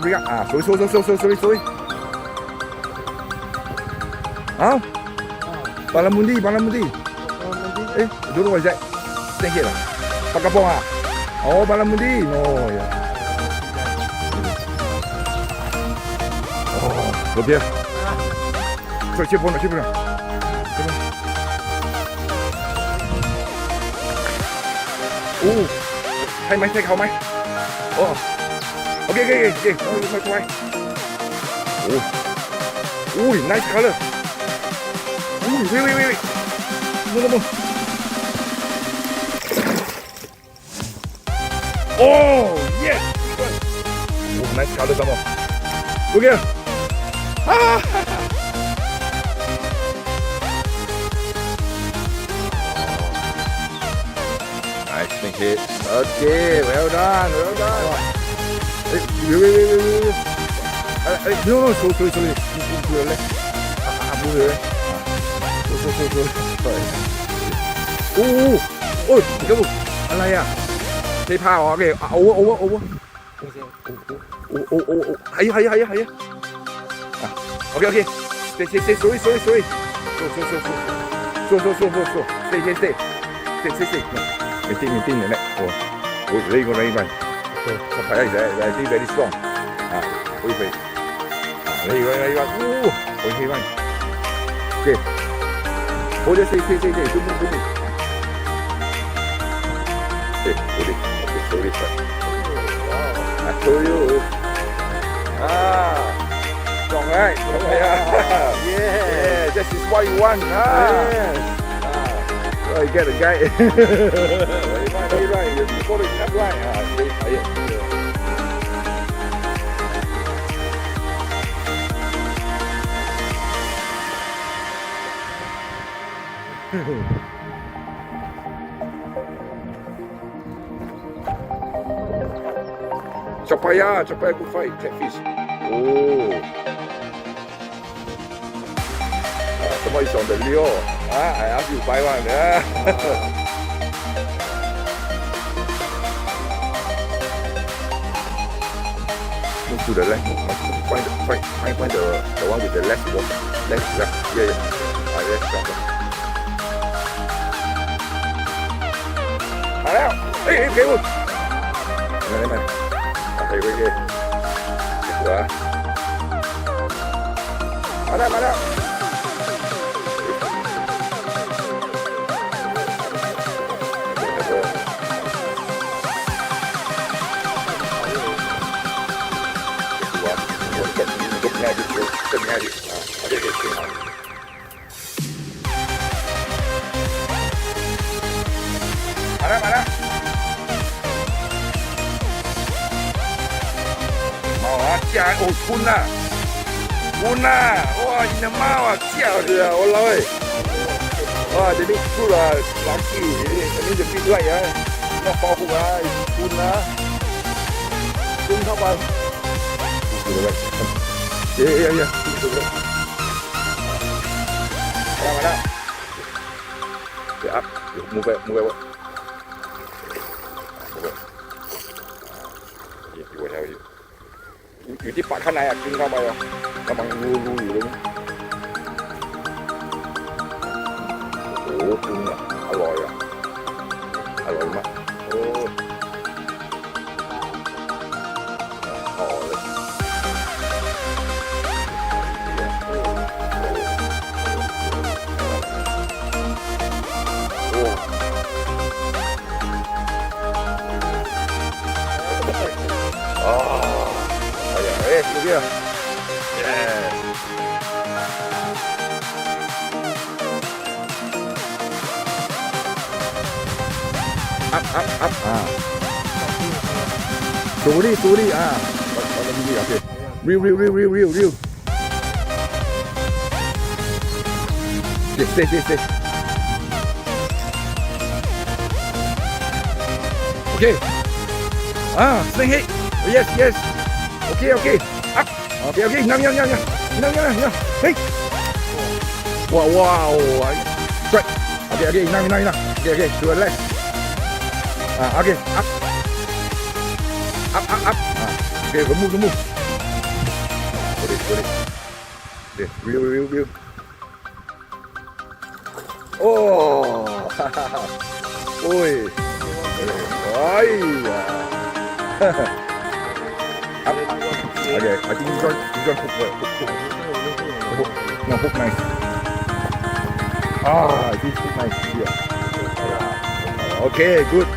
bring up. Sorry. Balamundi. Eh, I don't know what is that. Snakehead lah. Pakapong ah. Oh, Balamundi. No, yeah. Oh, go there. Sorry, chip on. Oh, ใช่เขาไหมโอ้โอเคไม่โอ้ย nice color อุ้ยwaitมึงโอ้ yes oh nice color some more look here nice Snakehead okay well done wait no sorry moveเลยโอ้ยกระบุกอะไรอ่ะเทผ้าโอเคโอ้ไอ้โอเคstay sorry stay maintain เนี่ยโอ้ยเลยไปเขาพยายามที่ very strong โอ้ยไปเลยโอเคไปโอเคโอ้ยstayจุ๊บsorry I told you จองง่ายyeah this is what you want you get a guy right you follow it right Chapaya good fight, catfish. Oh. Somebody's on the lure. I asked you to buy one. Move to the left. Find the one with the left water. Left. Yeah. Left shot. มาแล้วเฮ้ยเก๋บุญมาโอเคหัวมาแล้วง่ายดิมาแล้วมาว่ะจ้าโอ้คุณน่ะ哇你的妈啊叫着我来哇这里出了垃圾这里就闭嘴呀要保护啊คุณนะคุณเข้าไปเย้มาแล้วเดี๋ยวมูไปอยู่ที่ปากข้างในกินเข้าไปอ่ะกำลังรูอยู่เลยโอ้โหคุณอ่ะอร่อยมากโอ้ห่อเลยโอ้Hey, look here. Yes. Up. Sorry. Okay. Real. Stay. Okay. Snakehead. Yes. Okay. Up. Okay. Nhang. Hey. Wow. Right. Okay. Nhang. Okay. To the left. Okay. Up. Okay, remove. Got it. Okay, view. Oh, ôi, ôi, okay, I think you don't hook well. No, hook nice. This hook nice here. Okay, good.